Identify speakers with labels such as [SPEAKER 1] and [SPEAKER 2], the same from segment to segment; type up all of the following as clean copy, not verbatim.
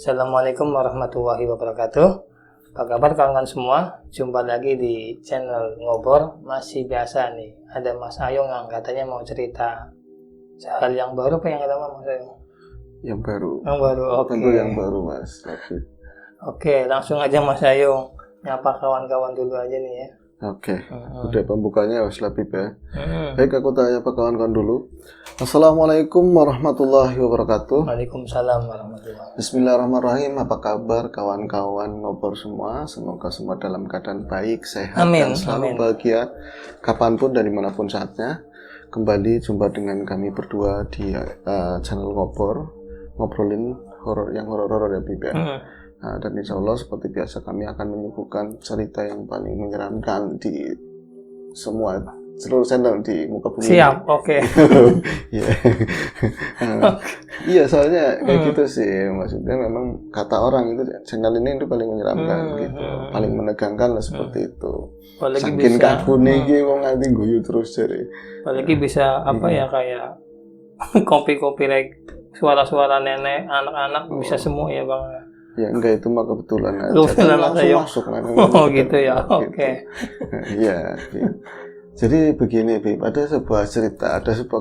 [SPEAKER 1] Assalamualaikum warahmatullahi wabarakatuh. Apa kabar kawan-kawan semua? Jumpa lagi di channel Ngobrol. Masih biasa nih, ada Mas Ayong yang katanya mau cerita hal yang baru. Apa yang kata Mas Ayong?
[SPEAKER 2] Yang baru.
[SPEAKER 1] Yang baru, oke.
[SPEAKER 2] Tentu yang baru, Mas.
[SPEAKER 1] Oke, langsung aja Mas Ayong. Nyapa kawan-kawan dulu aja nih ya.
[SPEAKER 2] Oke, udah pembukanya Mas Labib ya. Baik, aku tanya apa kawan-kawan dulu. Assalamualaikum warahmatullahi wabarakatuh.
[SPEAKER 1] Waalaikumsalam warahmatullahi wabarakatuh.
[SPEAKER 2] Bismillahirrahmanirrahim. Apa kabar kawan-kawan ngobrol semua? Semoga semua dalam keadaan baik, sehat,
[SPEAKER 1] Amin,
[SPEAKER 2] dan selalu
[SPEAKER 1] amin.
[SPEAKER 2] bahagia kapanpun dan dimanapun saatnya. Kembali jumpa dengan kami berdua di channel ngobrolin horor ya Bib ya. Nah, dan insya Allah seperti biasa kami akan menyuguhkan cerita yang paling menyeramkan di seluruh channel di muka bumi.
[SPEAKER 1] Siap, oke.
[SPEAKER 2] Iya, soalnya kayak gitu sih. Maksudnya memang kata orang itu channel ini itu paling menyeramkan gitu, paling menegangkan lah seperti itu.
[SPEAKER 1] Apalagi
[SPEAKER 2] Saking
[SPEAKER 1] bisa
[SPEAKER 2] kabune iki wong nganti guyu terus jare.
[SPEAKER 1] apalagi bisa kayak kopi-kopi suara-suara nenek, anak-anak bisa semua ya Bang.
[SPEAKER 2] Ya enggak, itu mah kebetulan aja.
[SPEAKER 1] Kebetulan
[SPEAKER 2] Kan
[SPEAKER 1] aja.
[SPEAKER 2] masuk
[SPEAKER 1] Oh gitu ya, oke.
[SPEAKER 2] Iya. Jadi begini Bib, ada sebuah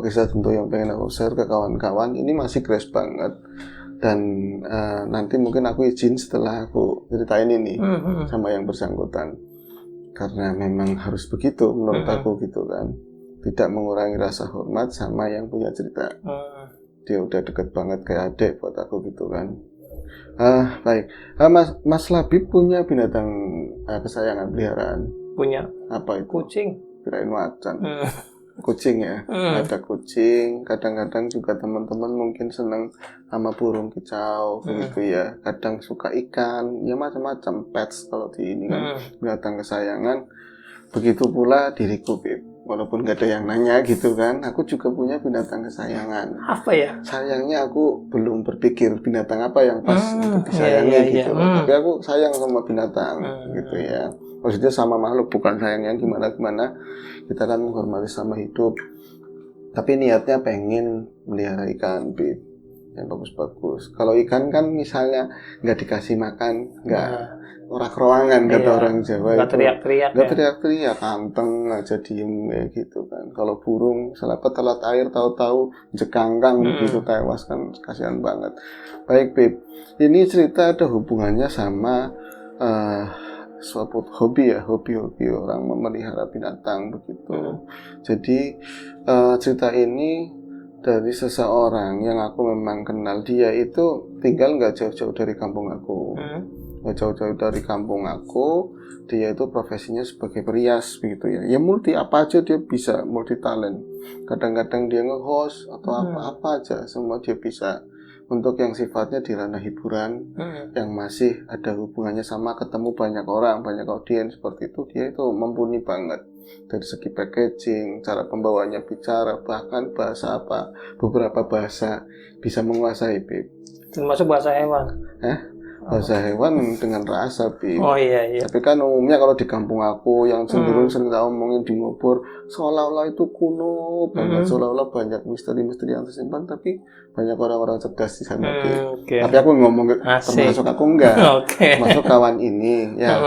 [SPEAKER 2] kisah tentu yang pengen aku share ke kawan-kawan. Ini masih fresh banget. Dan nanti mungkin aku izin setelah aku ceritain ini sama yang bersangkutan. Karena memang harus begitu menurut aku gitu kan. Tidak mengurangi rasa hormat sama yang punya cerita. Dia udah deket banget kayak adik buat aku gitu kan. Baik. Mas Labib punya binatang kesayangan peliharaan?
[SPEAKER 1] Punya.
[SPEAKER 2] Apa itu?
[SPEAKER 1] Kucing.
[SPEAKER 2] Kirain macan. Kucing ya. Ada kucing. Kadang-kadang juga teman-teman mungkin senang sama burung kicau begitu ya. Kadang suka ikan. Ya macam-macam pets kalau di ini kan binatang kesayangan. Begitu pula diriku Bib. Walaupun gak ada yang nanya gitu kan, aku juga punya binatang kesayangan.
[SPEAKER 1] Apa ya?
[SPEAKER 2] Sayangnya aku belum berpikir binatang apa yang pas untuk disayangi gitu. Tapi aku sayang sama binatang gitu ya. Maksudnya sama makhluk, bukan sayang yang gimana-gimana. Kita kan menghormati sama hidup. Tapi niatnya pengen melihara ikan Bib, yang bagus-bagus. Kalau ikan kan misalnya nggak dikasih makan, nggak orak-roangan kata orang Jawa,
[SPEAKER 1] nggak teriak-teriak,
[SPEAKER 2] nggak teriak-teriak, anteng aja diem kayak gitu kan. Kalau burung selapa telat air tahu-tahu jekangkang gitu tewas kan, kasihan banget. Baik Bib, ini cerita ada hubungannya sama suatu hobi orang memelihara binatang begitu. Jadi cerita ini dari seseorang yang aku memang kenal. Dia itu tinggal nggak jauh-jauh dari kampung aku. Dia itu profesinya sebagai perias begitu ya. Ya multi apa aja dia bisa, multi talent. Kadang-kadang dia nge-host atau apa aja, semua dia bisa. Untuk yang sifatnya di ranah hiburan, yang masih ada hubungannya sama ketemu banyak orang, banyak audiens seperti itu, dia itu mumpuni banget. Dari segi packaging, cara pembawanya bicara, bahkan beberapa bahasa bisa menguasai Bib.
[SPEAKER 1] Termasuk bahasa hewan.
[SPEAKER 2] Bahasa hewan dengan rasa Bib.
[SPEAKER 1] Oh iya.
[SPEAKER 2] Tapi kan umumnya kalau di kampung aku yang cenderung sering ngomongin di ngobrol, seolah-olah itu kuno banget, seolah-olah banyak misteri-misteri yang tersimpan, tapi banyak orang-orang cerdas di sana Bib. Tapi aku ngomong termasuk aku enggak. Termasuk kawan ini ya.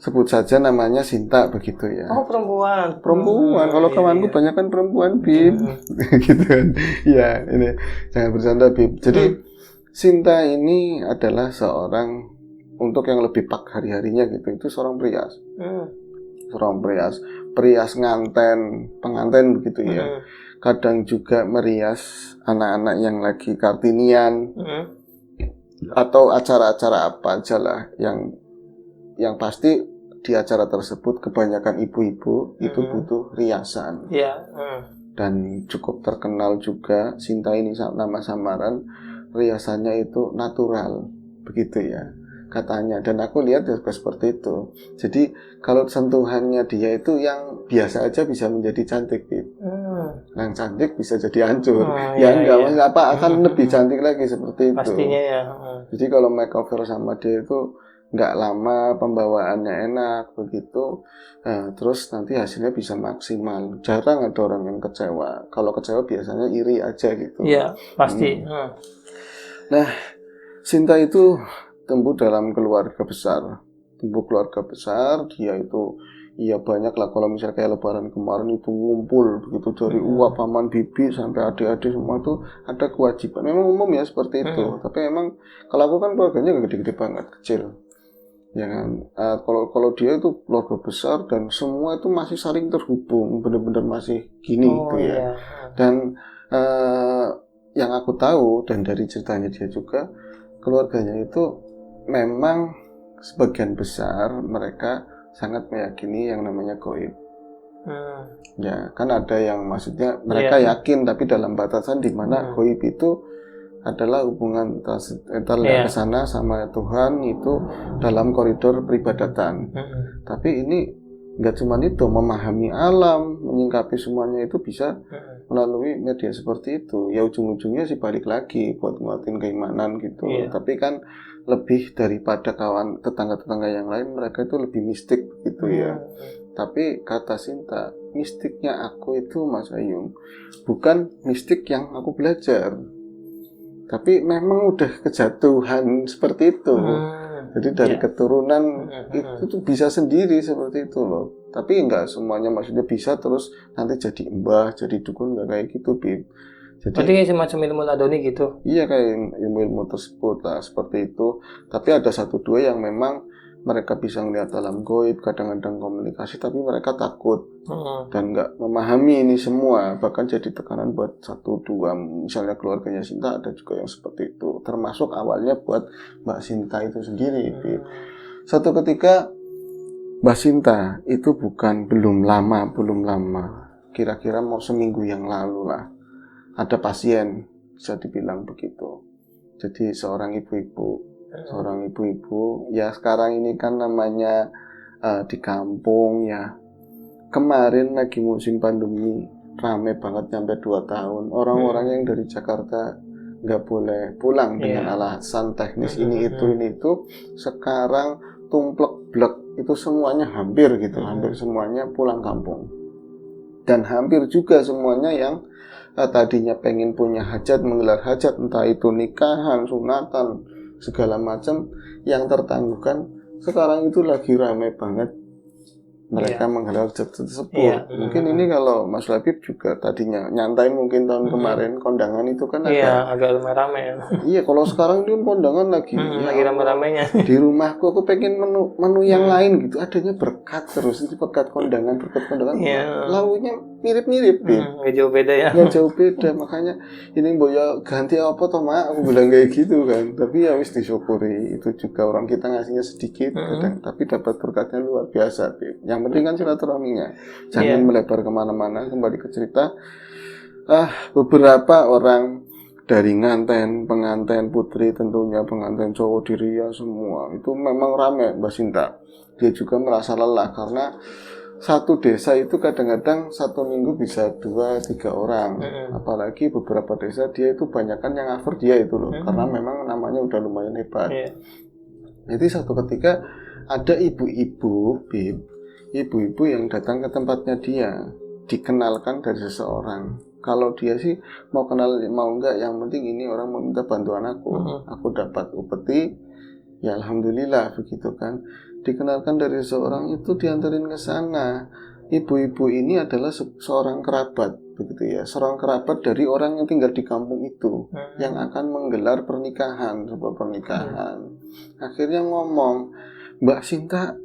[SPEAKER 2] Sebut saja namanya Sinta begitu ya.
[SPEAKER 1] Oh, perempuan.
[SPEAKER 2] Kalau kawanku banyak kan perempuan Bib. Gitu kan. Ya, ini jangan bercanda Bib. Jadi Sinta ini adalah seorang, untuk yang lebih pak hari-harinya gitu, itu seorang perias. Seorang perias pengantin begitu ya. Kadang juga merias anak-anak yang lagi kartinian. Atau acara-acara apa aja lah yang pasti di acara tersebut kebanyakan ibu-ibu itu butuh riasan. Dan cukup terkenal juga Sinta ini, nama samaran riasannya itu natural begitu ya katanya, dan aku lihat juga seperti itu. Jadi kalau sentuhannya dia itu yang biasa aja bisa menjadi cantik Bib. Yang cantik bisa jadi hancur. Akan lebih cantik lagi seperti itu.
[SPEAKER 1] Pastinya ya.
[SPEAKER 2] Jadi kalau makeover sama dia itu nggak lama, pembawaannya enak begitu, terus nanti hasilnya bisa maksimal. Jarang ada orang yang kecewa. Kalau kecewa biasanya iri aja gitu.
[SPEAKER 1] Iya, pasti.
[SPEAKER 2] Nah, Sinta itu tumbuh dalam keluarga besar. Tumbuh keluarga besar, dia itu ya banyak lah, kalau misalnya kayak lebaran kemarin itu ngumpul begitu dari uap paman bibi sampai adik-adik semua tuh ada kewajiban. Memang umum ya seperti itu. Tapi emang kalau aku kan keluarganya gak gede-gede banget, kecil. Ya kan, kalau dia itu keluarga besar dan semua itu masih saling terhubung, benar-benar masih gini gitu ya.
[SPEAKER 1] Iya.
[SPEAKER 2] Dan yang aku tahu dan dari ceritanya dia juga, keluarganya itu memang sebagian besar mereka sangat meyakini yang namanya gaib. Ya, kan ada yang maksudnya mereka yakin tapi dalam batasan di mana gaib itu adalah hubungan antara kesana sama Tuhan itu dalam koridor peribadatan. Tapi ini nggak cuma itu, memahami alam, menyingkapi semuanya itu bisa melalui media seperti itu. Ya ujung-ujungnya sih balik lagi buat nguatin keimanan gitu. Tapi kan lebih daripada kawan tetangga-tetangga yang lain, mereka itu lebih mistik gitu ya. Tapi kata Sinta, mistiknya aku itu Mas Ayung bukan mistik yang aku belajar, tapi memang udah kejatuhan seperti itu. Jadi dari keturunan itu tuh bisa sendiri seperti itu loh. Tapi enggak semuanya maksudnya bisa terus nanti jadi mbah, jadi dukun, enggak kayak gitu, Bib. Jadi
[SPEAKER 1] kayak semacam ilmu ladoni gitu.
[SPEAKER 2] Iya, kayak ilmu-ilmu tersebut lah seperti itu. Tapi ada satu dua yang memang mereka bisa melihat alam gaib, kadang-kadang komunikasi, tapi mereka takut dan nggak memahami ini semua. Bahkan jadi tekanan buat satu dua, misalnya keluarganya Sinta ada juga yang seperti itu. Termasuk awalnya buat Mbak Sinta itu sendiri. Satu ketika Mbak Sinta itu belum lama, kira-kira mau seminggu yang lalu lah, ada pasien, bisa dibilang begitu. Jadi seorang ibu-ibu ya, sekarang ini kan namanya di kampung ya, kemarin lagi musim pandemi rame banget sampai 2 tahun. Orang-orang yang dari Jakarta nggak boleh pulang dengan alasan teknis ini itu sekarang tumplek-blek itu semuanya hampir semuanya pulang kampung. Dan hampir juga semuanya yang tadinya pengen punya hajat, menggelar hajat, entah itu nikahan, sunatan, segala macam yang tertangguhkan, sekarang itu lagi ramai banget mereka menggelar hajat tersebut. Mungkin ini kalau Mas Labib juga tadinya nyantai mungkin tahun kemarin kondangan itu kan
[SPEAKER 1] agak ramai.
[SPEAKER 2] Iya, kalau sekarang itu kondangan lagi
[SPEAKER 1] lagi ramai-ramainya.
[SPEAKER 2] Di rumahku aku pengen menu yang lain gitu, adanya berkat terus, itu berkat kondangan. Lauknya mirip-mirip,
[SPEAKER 1] nggak jauh beda ya.
[SPEAKER 2] Nggak jauh beda, makanya ini Boya ganti apa toh Mak, aku bilang kayak gitu kan. Tapi ya wis disyukuri, itu juga orang kita ngasihnya sedikit kadang, tapi dapat berkatnya luar biasa, Bib. Yang penting kan silaturahminya, jangan melebar kemana-mana. Kembali ke cerita, beberapa orang dari pengantin putri, tentunya pengantin cowok di Ria semua itu memang ramai Mbak Sinta. Dia juga merasa lelah karena satu desa itu kadang-kadang satu minggu bisa 2-3 orang. Apalagi beberapa desa dia itu banyakkan yang cover dia itu loh, karena memang namanya udah lumayan hebat. Jadi satu ketika ada ibu-ibu yang datang ke tempatnya dia, dikenalkan dari seseorang. Kalau dia sih mau kenal mau enggak, yang penting ini orang mau minta bantuan aku dapat upeti, ya alhamdulillah begitu kan. Dikenalkan dari seorang itu, diantarin ke sana. Ibu-ibu ini adalah seorang kerabat begitu ya, seorang kerabat dari orang yang tinggal di kampung itu yang akan menggelar sebuah pernikahan. Akhirnya ngomong, Mbak Sinta,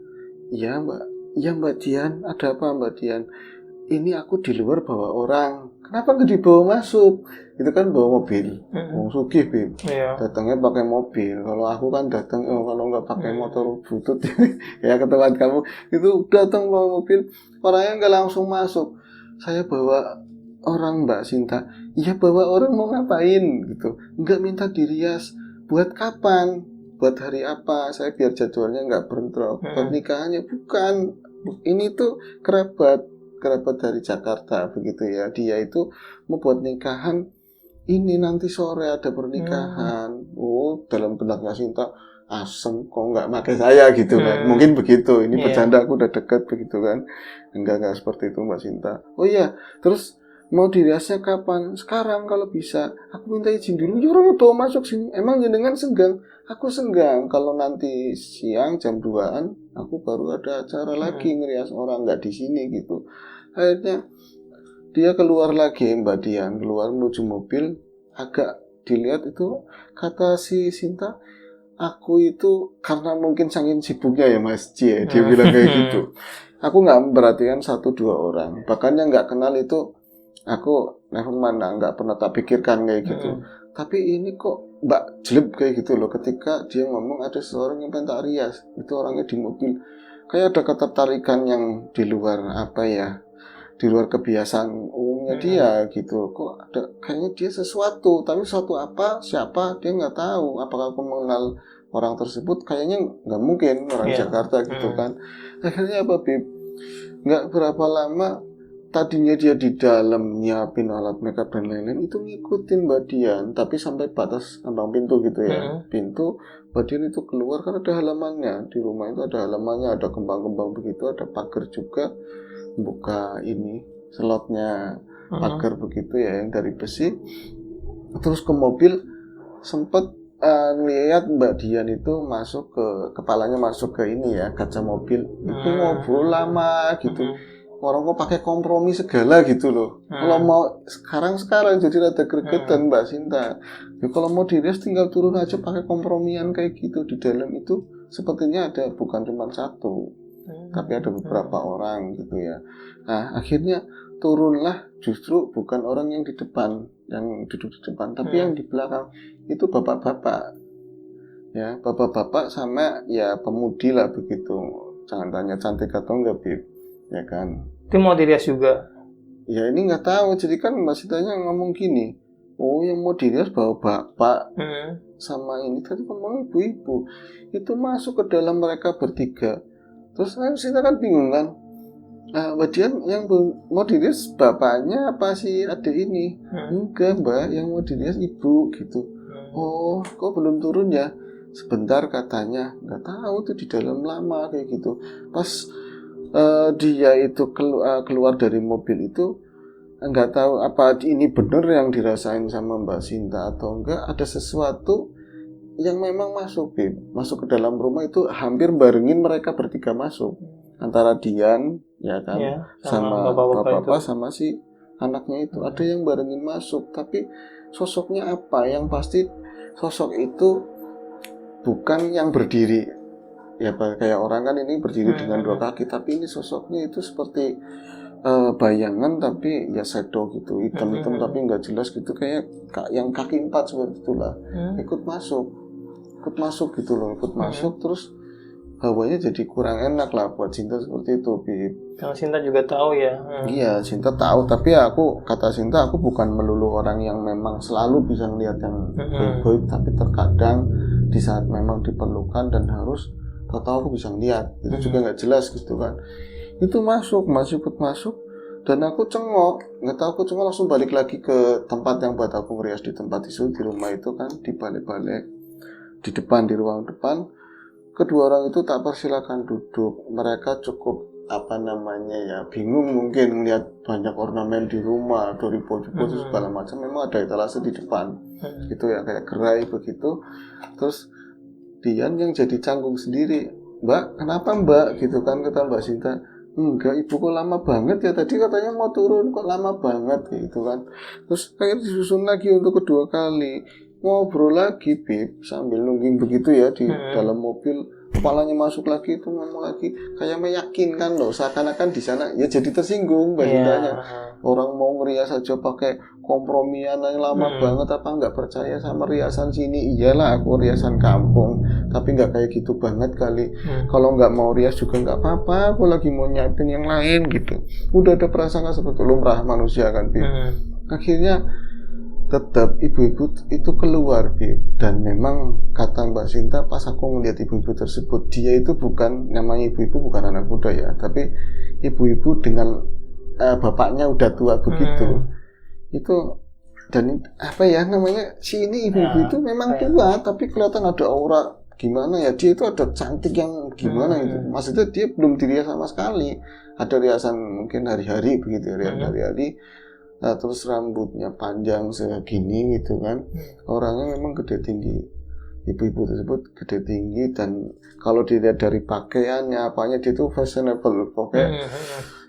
[SPEAKER 2] ya Mbak Dian, ada apa Mbak Dian? Ini aku di luar bawa orang, kenapa nggak dibawa masuk? Itu kan bawa mobil, sugih Bib, datangnya pakai mobil. Kalau aku kan datang kalau nggak pakai motor butut ya ke tempat kamu itu datang bawa mobil, orangnya nggak langsung masuk. Saya bawa orang Mbak Sinta. Iya, bawa orang mau ngapain gitu? Nggak minta dirias, buat kapan? Buat hari apa? Saya biar jadwalnya nggak bentrok. Pernikahannya bukan, ini tuh kerabat dari Jakarta begitu ya. Dia itu mau buat nikahan, ini nanti sore ada pernikahan. Dalam benaknya Sinta, asem kok nggak pakai saya gitu kan. Mungkin begitu, ini bercanda, aku udah deket begitu kan. Enggak seperti itu Mbak Sinta. Oh iya, terus Mau diriasnya kapan? Sekarang kalau bisa. Aku minta izin dulu. Ya orang bawa masuk sini. Emang jenengan senggang? Aku senggang. Kalau nanti siang jam 2-an, aku baru ada acara lagi ngerias orang, nggak di sini gitu. Akhirnya dia keluar lagi, Mbak Dian, keluar menuju mobil. Agak dilihat itu, kata si Sinta, aku itu karena mungkin saking sibuknya ya Mas J, dia bilang kayak gitu. Aku nggak memperhatikan 1-2 orang. Bahkan yang nggak kenal itu aku never mind, nggak pernah tak pikirkan kayak gitu. Tapi ini kok Mbak jelek kayak gitu loh. Ketika dia ngomong ada seorang yang pengen tak rias, itu orangnya di mobil. Kayak ada ketertarikan yang di luar apa ya, di luar kebiasaan umumnya dia gitu. Kok ada kayaknya dia sesuatu, tapi sesuatu apa, siapa dia nggak tahu. Apakah aku mengenal orang tersebut? Kayaknya nggak mungkin orang Jakarta gitu kan. Akhirnya apa Bib? Nggak berapa lama, tadinya dia di dalam nyiapin alat makeup dan lain-lain, itu ngikutin Mbak Dian, tapi sampai batas ambang pintu gitu ya. Pintu Mbak Dian itu keluar kan ada halamannya, di rumah itu ada halamannya, ada kembang-kembang begitu, ada pagar juga, buka ini slotnya pagar begitu ya, yang dari besi. Terus ke mobil, sempat lihat Mbak Dian itu masuk ke, kepalanya masuk ke ini ya, kaca mobil. Itu ngobrol lama gitu. Orang kok pakai kompromi segala gitu loh. Kalau mau sekarang jadi rada gregetan Mbak Sinta. Ya kalau mau dirias tinggal turun aja pakai kompromian kayak gitu. Di dalam itu sepertinya ada bukan cuma satu, tapi ada beberapa orang gitu ya. Nah akhirnya turunlah justru bukan orang yang di depan, yang duduk di depan, tapi yang di belakang itu bapak-bapak. Ya bapak-bapak sama ya pemudi lah begitu. Jangan tanya cantik atau enggak Bib, ya kan.
[SPEAKER 1] Itu mau dirias juga?
[SPEAKER 2] Ya ini nggak tahu. Jadi kan Mbak Sintanya ngomong gini, oh yang mau dirias bawa bapak sama ini tadi ngomong ibu-ibu. Itu masuk ke dalam mereka bertiga. Terus Sinta kan bingung kan. Nah, Mbak Dian yang mau dirias bapaknya apa sih adik ini? Enggak Mbak, yang mau dirias ibu gitu. Oh kok belum turun ya? Sebentar katanya. Nggak tahu tuh di dalam lama kayak gitu. Pas dia itu keluar dari mobil itu, nggak tahu apa ini benar yang dirasain sama Mbak Sinta atau enggak, ada sesuatu yang memang masuk ke dalam rumah itu, hampir barengin mereka bertiga masuk, antara Dian ya kan sama bapak-bapak sama si anaknya itu, ada yang barengin masuk. Tapi sosoknya apa, yang pasti sosok itu bukan yang berdiri ya, kayak orang kan ini berdiri dengan 2 kaki, tapi ini sosoknya itu seperti bayangan tapi ya shadow gitu, hitam-hitam tapi nggak jelas gitu, kayak yang kaki 4 seperti itulah. ikut masuk gitu loh, masuk. Terus hawanya jadi kurang enak lah buat Sinta seperti itu Bib.
[SPEAKER 1] Karena Sinta juga tahu ya.
[SPEAKER 2] Iya Sinta tahu, tapi ya kata Sinta, aku bukan melulu orang yang memang selalu bisa melihat yang goib, tapi terkadang di saat memang diperlukan dan harus, tahu aku bisa ngeliat, itu juga nggak jelas gitu kan. Itu ikut masuk, dan aku cengok, nggak tahu, aku cengok langsung balik lagi ke tempat yang buat aku ngerias di tempat itu, di rumah itu kan, di balik-balik di depan, di ruang depan. Kedua orang itu tak persilakan duduk. Mereka cukup bingung mungkin ngeliat banyak ornamen di rumah, doripo-doripo segala macam. Memang ada etalase di depan gitu ya, kayak gerai begitu. Terus Dian yang jadi canggung sendiri, Mbak kenapa Mbak gitu kan, kata Mbak Sinta. Enggak ibu, kok lama banget ya, tadi katanya mau turun kok lama banget gitu kan. Terus kayak disusun lagi untuk kedua kali, ngobrol lagi Bib sambil nungging begitu ya di dalam mobil. Kepalanya masuk lagi, itu ngomong lagi kayak meyakinkan loh, seakan-akan di sana ya jadi tersinggung Mbak Sintanya. Orang mau ngerias aja pakai kompromian yang lama banget, apa nggak percaya sama riasan sini? Iyalah aku riasan kampung, tapi nggak kayak gitu banget kali. Kalau nggak mau rias juga nggak apa-apa, aku lagi mau nyiapin yang lain gitu. Udah ada perasaan seperti lumrah manusia kan Bib. Akhirnya tetap ibu-ibu itu keluar Bib. Dan memang kata Mbak Sinta, pas aku ngeliat ibu-ibu tersebut, dia itu bukan, namanya ibu-ibu bukan anak muda ya, tapi ibu-ibu dengan bapaknya udah tua begitu. Itu dan apa ya namanya, si ini ibu-ibu itu memang tua, tapi kelihatan ada aura gimana ya, dia itu ada cantik yang gimana itu. Maksudnya dia belum dirias sama sekali, ada riasan mungkin hari-hari begitu, riasan hari-hari. terus rambutnya panjang segini gitu kan. Orangnya memang gede tinggi. Ibu-ibu tersebut gede tinggi, dan kalau dilihat dari pakaiannya apanya dia tuh fashionable, pokoknya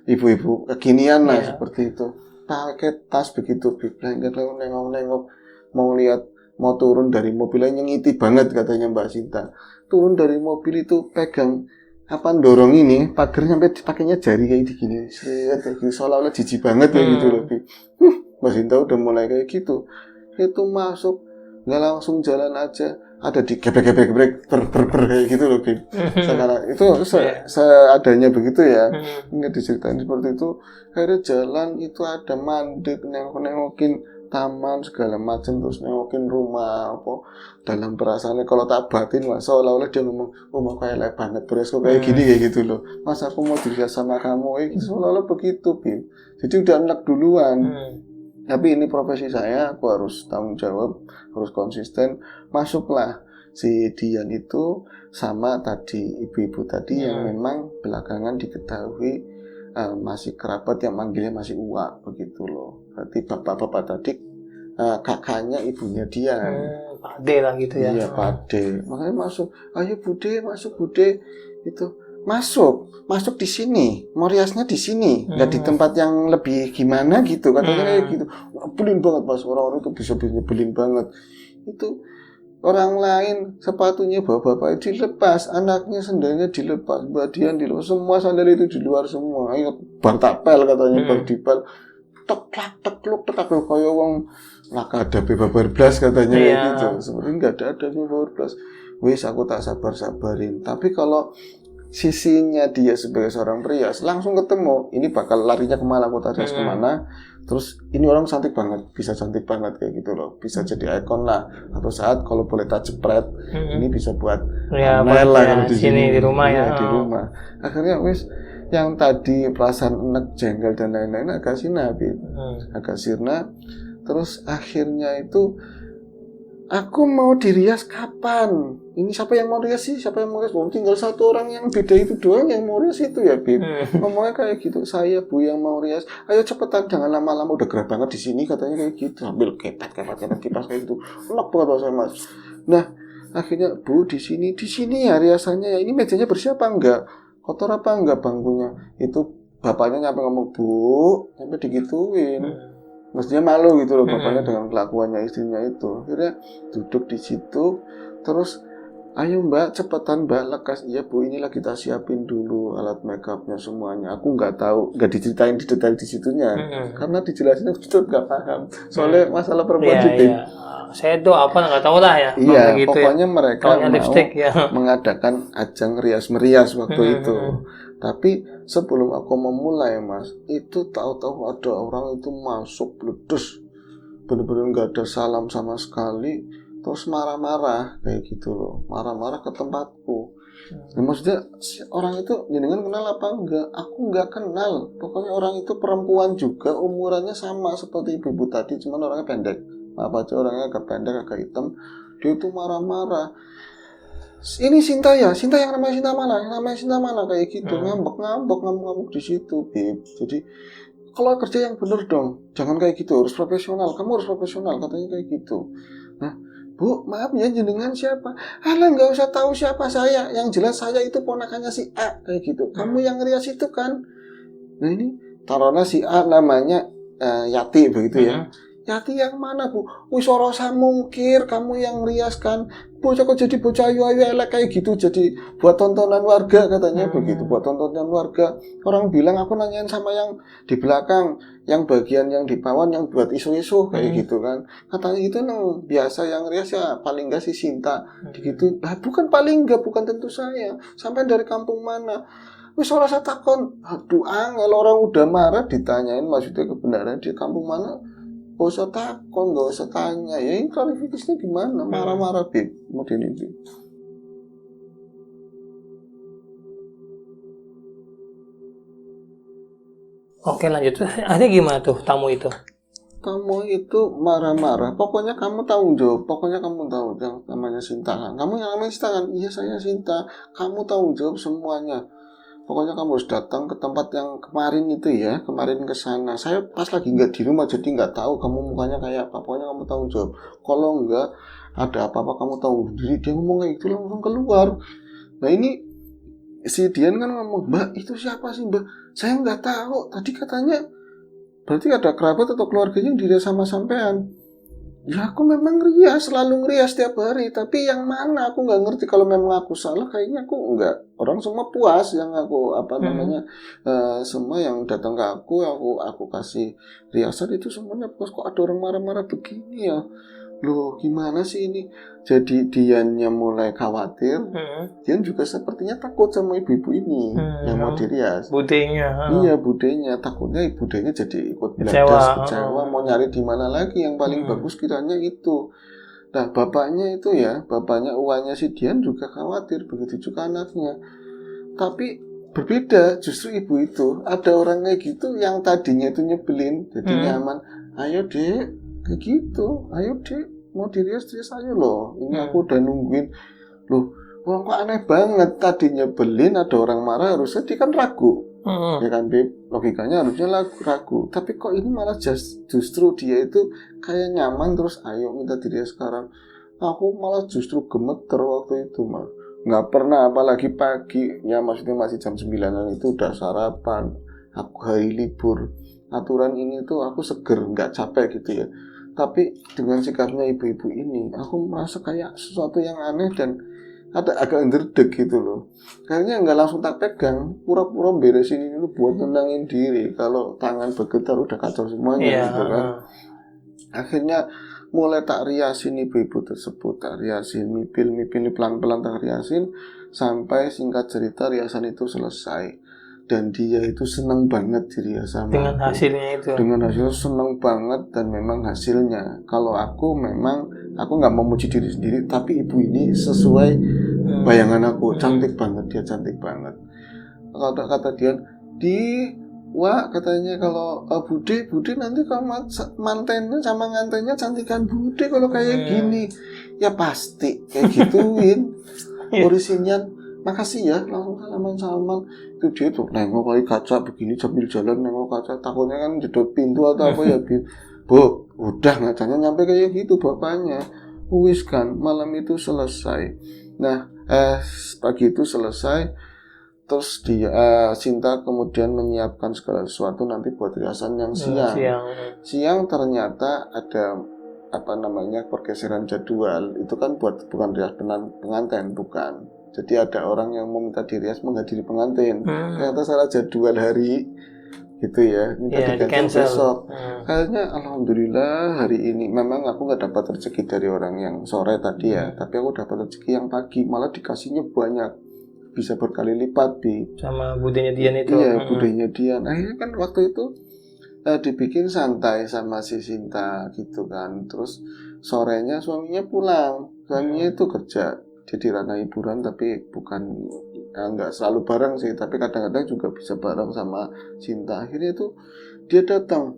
[SPEAKER 2] ibu-ibu kekinian lah seperti itu. Pakai tas begitu, blanket, nengok-nengok, mau lihat, mau turun dari mobilnya nyengiti banget katanya Mbak Sinta. Turun dari mobil itu pegang dorong ini pagar sampai pakainya jari kayak gini, kayak gitu, seolah-olah jijik banget kayak gitu loh. Mbak Sinta udah mulai kayak gitu. Itu masuk nggak langsung jalan aja, ada di gebrek kayak gitu loh, Bim. Sekarang itu seadanya begitu ya. Nggak diceritain seperti itu. Akhirnya jalan itu ada mandek, nengokin taman segala macam, terus nengokin rumah apa. Dalam perasaannya kalau tak batin lah, seolah-olah dia ngomong, oh mau kayak banget beres kok kayak gini kayak gitu loh. Mas aku mau dilihat sama kamu, seolah-olah begitu, Bim. Jadi udah enak duluan. Tapi ini profesi saya, aku harus tanggung jawab, harus konsisten. Masuklah si Dian itu sama tadi ibu-ibu tadi yang memang belakangan diketahui masih kerabat yang manggilnya masih Uwa begitu loh. Berarti bapak-bapak tadi kakaknya ibunya Dian.
[SPEAKER 1] Pade lah gitu ya.
[SPEAKER 2] Iya, Pade. Makanya masuk, ayo Bude, masuk Bude. Itu masuk di sini, mau riasnya di sini, nggak di tempat yang lebih gimana gitu, katanya kayak gitu. Nyebelin banget Mas, orang-orang itu bisa nyebelin banget. Itu orang lain sepatunya bapak-bapak dilepas, anaknya sandalnya dilepas, Mbak Dian dilepas, semua sandal itu di luar semua. Ayo bar tapel katanya, bar dipel, tekluk kayak wong laka ada babar blas katanya kayak gitu. Sebenarnya nggak ada babar blas. Wis aku tak sabarin. Tapi kalau sisinya dia sebagai seorang perias langsung ketemu, ini bakal larinya kemana, kota rias kemana, terus ini orang cantik banget, bisa cantik banget kayak gitu loh, bisa jadi ikon lah, atau saat kalau boleh tak jepret, ini bisa buat amel lah kalau di sini
[SPEAKER 1] di rumah ya,
[SPEAKER 2] di rumah. Akhirnya wis yang tadi perasaan enak, jengkel dan lain-lain agak sirna, terus akhirnya itu aku mau dirias kapan? Ini siapa yang mau rias sih? Siapa yang mau rias? Tinggal satu orang yang beda itu doang yang mau rias itu ya, Bib. Ngomongnya kayak gitu. Saya Bu yang mau rias. Ayo cepetan, jangan lama-lama, udah gerah banget di sini katanya kayak gitu. Sambil kepet kipas kayak gitu. Enak banget bahasa Mas. Nah, akhirnya Bu di sini ya riasannya ya. Ini mejanya bersih apa enggak? Kotor apa enggak bangkunya? Itu bapaknya nyampe ngomong, Bu, sampai digituin. Mestinya malu gitu loh bapaknya dengan kelakuannya istrinya itu. Akhirnya duduk di situ, terus ayo Mbak, cepetan Mbak, lekas. Iya Bu, ini lagi kita siapin dulu alat makeupnya semuanya. Aku nggak tahu, nggak diceritain di detail di situnya, karena dijelasin aku tetap nggak paham. Soalnya masalah perempuan juga.
[SPEAKER 1] Saya tuh apa nggak tahu lah ya.
[SPEAKER 2] Iya, pokoknya mereka mau
[SPEAKER 1] lipstick,
[SPEAKER 2] mengadakan ajang rias-merias waktu itu. Tapi sebelum aku memulai Mas, itu tahu-tahu ada orang itu masuk bledes, bener-bener nggak ada salam sama sekali, terus marah-marah kayak gitu loh, marah-marah ke tempatku. Nah, maksudnya orang itu jenengan kenal apa enggak? Aku enggak kenal. Pokoknya orang itu perempuan juga, umurannya sama seperti ibu-ibu tadi, cuman orangnya pendek. Apa aja orangnya agak pendek, agak hitam. Dia itu marah-marah. Ini Sinta ya, Sinta yang namanya Sinta mana kayak gitu, ngambek di situ, Bib. Jadi kalau kerja yang bener dong, jangan kayak gitu, harus profesional. Kamu harus profesional, katanya kayak gitu. Nah, Bu, maaf ya, jenengan siapa? Alah, nggak usah tahu siapa saya. Yang jelas saya itu ponakannya si A kayak gitu. Kamu yang rias itu kan? Nah ini taruhnya si A namanya Yati begitu ya. Yati yang mana Bu? Wis ora usah mungkir, kamu yang rias kan. Bocah kok jadi bocah ayu-ayu elek kayak gitu, jadi buat tontonan warga katanya begitu, buat tontonan warga. Orang bilang aku nanyain sama yang di belakang, yang bagian yang di bawah yang buat isu-isu kayak gitu kan. Katanya itu nang biasa yang rias ya paling enggak si Sinta. Gitu. Lah bukan paling enggak, bukan tentu saya. Sampai dari kampung mana? Wis ora usah takon. Aduh, angel orang udah marah ditanyain maksudnya kebenaran di kampung mana. Gak usah takon, gak usah tanya. Ya ini klarifikasinya gimana? Marah-marah, Bib. Model ini.
[SPEAKER 1] Oke lanjut. Akhirnya gimana tuh tamu itu?
[SPEAKER 2] Tamu itu marah-marah. Pokoknya kamu tanggung jawab. Pokoknya kamu tahu yang namanya Sinta kan. Kamu yang namanya Sinta kan? Iya saya Sinta. Kamu tanggung jawab semuanya. pokoknya kamu harus datang ke tempat yang kemarin itu ya, kemarin ke sana. Saya pas lagi nggak di rumah, jadi nggak tahu kamu mukanya kayak apa. Pokoknya kamu tanggung jawab. Kalau nggak ada apa-apa kamu tahu sendiri. Dia ngomong kayak gitu langsung keluar. Nah ini si Dian kan ngomong, Mbak itu siapa sih Mbak? Saya nggak tahu. Tadi katanya berarti ada kerabat atau keluarganya yang dirias sama sampean. Ya aku memang rias, selalu ngerias setiap hari. Tapi yang mana aku nggak ngerti. Kalau memang aku salah, kayaknya aku nggak. Orang semua puas yang aku semua yang datang ke aku kasih riasan itu semuanya puas. Kok ada orang marah-marah begini ya? Loh gimana sih ini? Jadi Diannya mulai khawatir. Dian juga sepertinya takut sama ibu-ibu ini yang mau dirias.
[SPEAKER 1] Budenya.
[SPEAKER 2] Iya budenya, takutnya budenya jadi ikut kecewa, mau nyari di mana lagi yang paling bagus kiranya itu. Nah bapaknya itu ya, bapaknya uangnya si Dian juga khawatir, begitu juga anaknya. Tapi berbeda, justru ibu itu ada orang kayak gitu yang tadinya itu nyebelin, jadi nyaman. Ayo dek, kayak gitu, ayo dek, mau dirias ayo loh. Ini aku udah nungguin loh. Wah kok aneh banget, tadi nyebelin ada orang marah harusnya dia kan ragu. Ya kan Beb, logikanya harusnya ragu. Tapi kok ini malah justru dia itu kayak nyaman terus ayo minta diri sekarang. Aku malah justru gemeter waktu itu mah. Nggak pernah apalagi pagi, ya maksudnya masih jam 9-an itu udah sarapan. Aku hari libur. Aturan ini tuh aku seger, nggak capek gitu ya. Tapi dengan sikapnya ibu-ibu ini, aku merasa kayak sesuatu yang aneh dan ada agak underdog gitu loh. Kayaknya nggak langsung tak pegang, pura-pura beresin ini tuh buat tenangin diri. Kalau tangan bergetar udah kacau semuanya gitu kan. Akhirnya mulai tak riasin ibu-ibu tersebut, tak riasin, mipil pelan-pelan tak riasin sampai singkat cerita riasan itu selesai. Dan dia itu senang banget dirias sama
[SPEAKER 1] dengan hasilnya itu.
[SPEAKER 2] Dengan hasilnya senang banget dan memang hasilnya. Kalau aku memang aku nggak memuji diri sendiri, tapi ibu ini sesuai bayangan aku, cantik banget dia, cantik banget. Kata dia, Wah katanya kalau Bude nanti kalau mantennya sama ngantennya cantikan Bude kalau kayak gini. Ya pasti kayak gituin. Orisinnya makasih ya langsung salaman itu dia tuh nengok kali kaca begini sambil jalan nengok kaca takutnya kan jedot pintu atau apa ya Bu udah ngacanya nyampe kayak gitu bapaknya wis kan malam itu selesai. Nah pagi itu selesai terus dia Sinta kemudian menyiapkan segala sesuatu nanti buat riasan yang siang ternyata ada pergeseran jadwal itu kan bukan rias pengantin bukan. Jadi ada orang yang meminta dirias menghadiri pengantin. Ternyata salah jadwal hari gitu ya. Minta di-cancel besok. Kayaknya alhamdulillah hari ini memang aku nggak dapat rezeki dari orang yang sore tadi ya. Tapi aku dapat rezeki yang pagi. Malah dikasihnya banyak. Bisa berkali lipat
[SPEAKER 1] sama budenya Dian itu.
[SPEAKER 2] Iya budenya Dian. Akhirnya kan waktu itu dibikin santai sama si Sinta gitu kan. Terus sorenya suaminya pulang. Suaminya itu kerja. Jadi ranah hiburan tapi bukan nggak selalu bareng sih tapi kadang-kadang juga bisa bareng sama Sinta. Akhirnya itu dia datang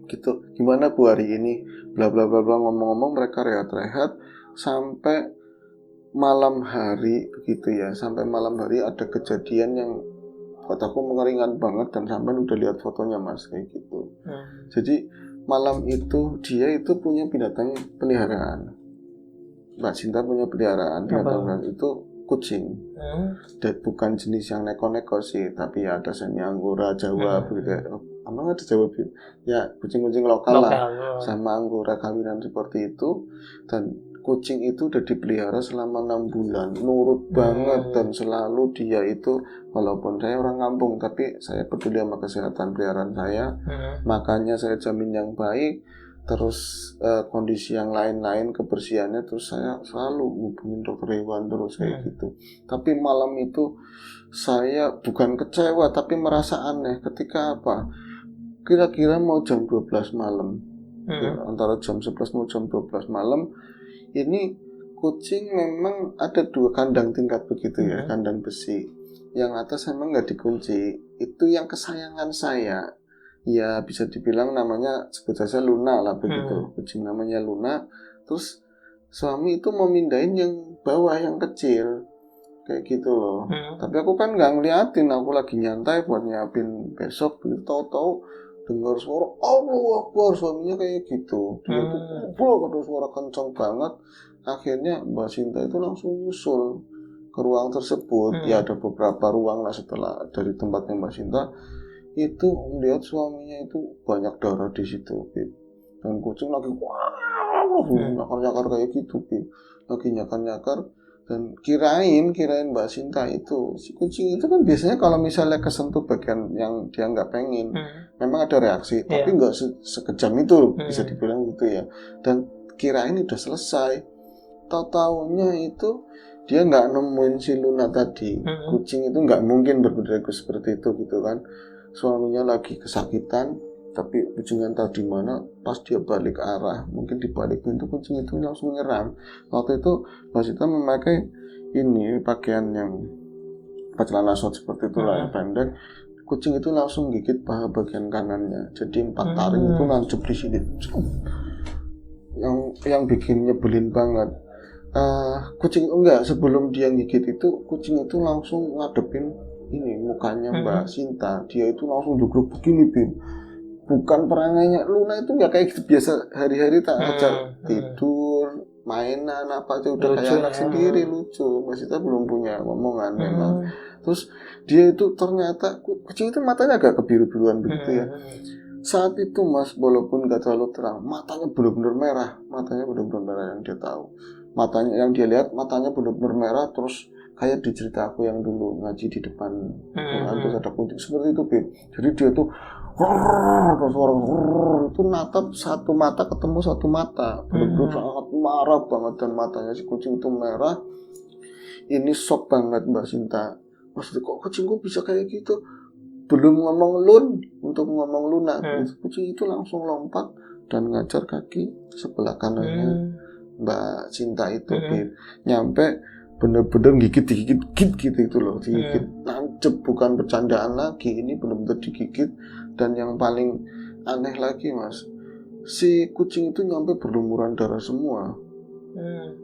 [SPEAKER 2] gitu gimana Bu hari ini bla bla bla bla ngomong-ngomong mereka rehat-rehat sampai malam hari begitu ya sampai malam hari ada kejadian yang buat aku mengeringan banget dan sampai udah lihat fotonya Mas kayak gitu. Jadi malam itu dia itu punya binatang peliharaan. Mbak Sinta punya peliharaan binatang itu kucing. Dan bukan jenis yang neko-neko sih, tapi ya ada semi Anggora Jawa begitu. Emang ada Jawa ya kucing-kucing lokal lah sama Anggora kawinan seperti itu dan kucing itu udah dipelihara selama 6 bulan nurut banget dan selalu dia itu walaupun saya orang kampung tapi saya peduli sama kesehatan peliharaan saya makanya saya jamin yang baik terus kondisi yang lain-lain kebersihannya terus saya selalu hubungin dokter hewan terus kayak gitu. Tapi malam itu saya bukan kecewa tapi merasa aneh ketika apa kira-kira mau jam 12 malam ya, antara jam 11 mau jam 12 malam ini kucing memang ada 2 kandang tingkat begitu ya kandang besi yang atas memang nggak dikunci itu yang kesayangan saya. Ya bisa dibilang namanya sebut saja Luna lah begitu kucing namanya Luna terus suami itu mau mindahin yang bawah yang kecil kayak gitu loh. Tapi aku kan nggak ngeliatin, aku lagi nyantai buat nyiapin besok, begitu tahu-tahu dengar suara Allah Akbar, suaminya kayak gitu. Dia tuh goblok, ada suara kencang banget. Akhirnya Mbak Sinta itu langsung nyusul ke ruang tersebut. Ya ada beberapa ruang lah setelah dari tempatnya Mbak Sinta itu melihat suaminya itu banyak darah di situ, Bib. Dan kucing lagi nyakar-nyakar kayak gitu, Bib. Lagi nyakar-nyakar. Dan kirain Mbak Sinta itu si kucing itu kan biasanya kalau misalnya kesentuh bagian yang dia nggak pengen memang ada reaksi, tapi nggak sekejam itu bisa dibilang gitu ya. Dan kirain udah selesai, tahu-taunya itu dia nggak nemuin si Luna tadi. Kucing itu nggak mungkin berperilaku seperti itu gitu kan. Suaminya lagi kesakitan tapi kucingnya entah di mana, pas dia balik arah, mungkin di balik pintu kucing itu langsung nyerang. Waktu itu Mbak Sinta memakai ini pakaian yang celana short seperti itulah yang pendek. Kucing itu langsung gigit paha bagian kanannya, jadi 4 taring itu nancep di sini. Yang bikin nyebelin banget. Kucing sebelum dia gigit itu kucing itu langsung ngadepin ini mukanya Mbak Sinta. Dia itu langsung duduk begini, Bim. Bukan perangainya Luna itu nggak kayak gitu biasa, hari-hari tak ajak tidur, mainan apa aja udah lucu, kayak anak sendiri, lucu. Mbak Sinta belum punya ngomongan memang. Terus dia itu ternyata kucing itu matanya agak kebiru-biruan begitu ya. Saat itu Mas, walaupun nggak terlalu terang, matanya benar-benar merah, yang dia tahu. Matanya yang dia lihat, matanya benar-benar merah. Terus kayak di cerita aku yang dulu ngaji di depan terus ada kucing seperti itu, Bib. Jadi dia tuh suara itu natap satu mata ketemu satu mata, benar-benar sangat marah banget, dan matanya si kucing itu merah. Ini shock banget Mbak Sinta. Maksudnya kok kucingku bisa kayak gitu? Belum ngomong untuk ngomong Luna, kucing itu langsung lompat dan ngajar kaki sebelah kanannya Mbak Sinta itu, Bib. Nyampe bener-bener digigit gitu loh, digigit nancep, bukan bercandaan lagi, ini bener-bener digigit. Dan yang paling aneh lagi Mas, si kucing itu nyampe berlumuran darah semua.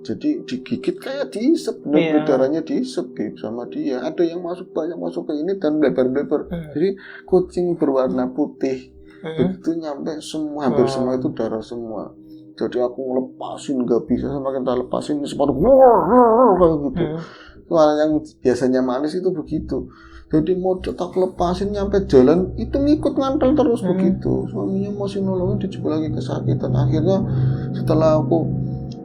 [SPEAKER 2] Jadi digigit kayak diisep, bener-bener darahnya diisep sama dia. Ada yang banyak masuk ke ini dan bleber-bleber. Jadi kucing berwarna putih begitu nyampe semua, hampir semua itu darah semua. Jadi aku ngelepasin, gak bisa, semakin tak lepasin sepatu kayak gitu. Suara yang biasanya manis itu begitu. Jadi mau tak lepasin nyampe jalan itu ngikut ngantel terus begitu. Suaminya masih nolongin, dia juga lagi kesakitan. Akhirnya setelah aku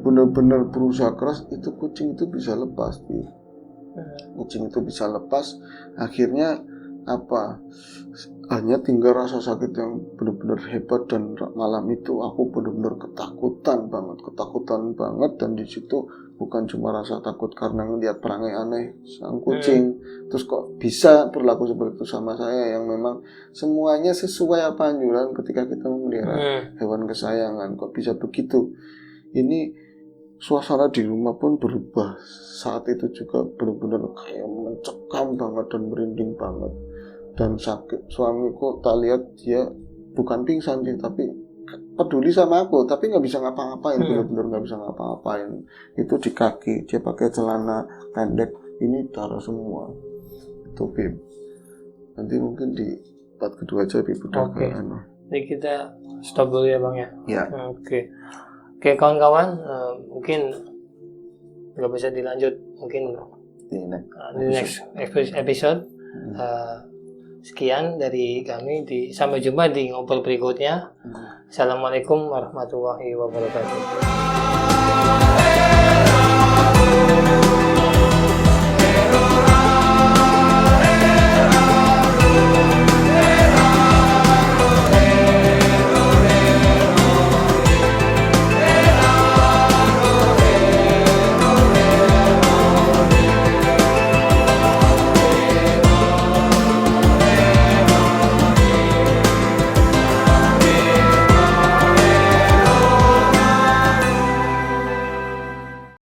[SPEAKER 2] benar-benar berusaha keras, itu kucing itu bisa lepas. Kucing itu bisa lepas. Akhirnya hanya tinggal rasa sakit yang benar-benar hebat. Dan malam itu aku benar-benar ketakutan banget. Dan di situ bukan cuma rasa takut karena ngelihat perangai aneh sang kucing, terus kok bisa berlaku seperti itu sama saya, yang memang semuanya sesuai apa anjuran ketika kita memelihara hewan kesayangan, kok bisa begitu. Ini suasana di rumah pun berubah. Saat itu juga benar-benar kayak mencekam banget dan merinding banget. Dan sakit, suamiku tak lihat dia bukan pingsan sih, tapi peduli sama aku, tapi nggak bisa ngapa-ngapain, benar-benar nggak bisa ngapa-ngapain. Itu di kaki, dia pakai celana pendek, ini darah semua. Itu Bim. Nanti mungkin di part kedua aja Bim.
[SPEAKER 1] Oke. Jadi kita stop dulu ya Bang ya.
[SPEAKER 2] Ya.
[SPEAKER 1] Oke kawan-kawan, mungkin nggak bisa dilanjut mungkin di next episode. Sekian dari kami, sampai jumpa di ngobrol berikutnya. Assalamualaikum warahmatullahi wabarakatuh.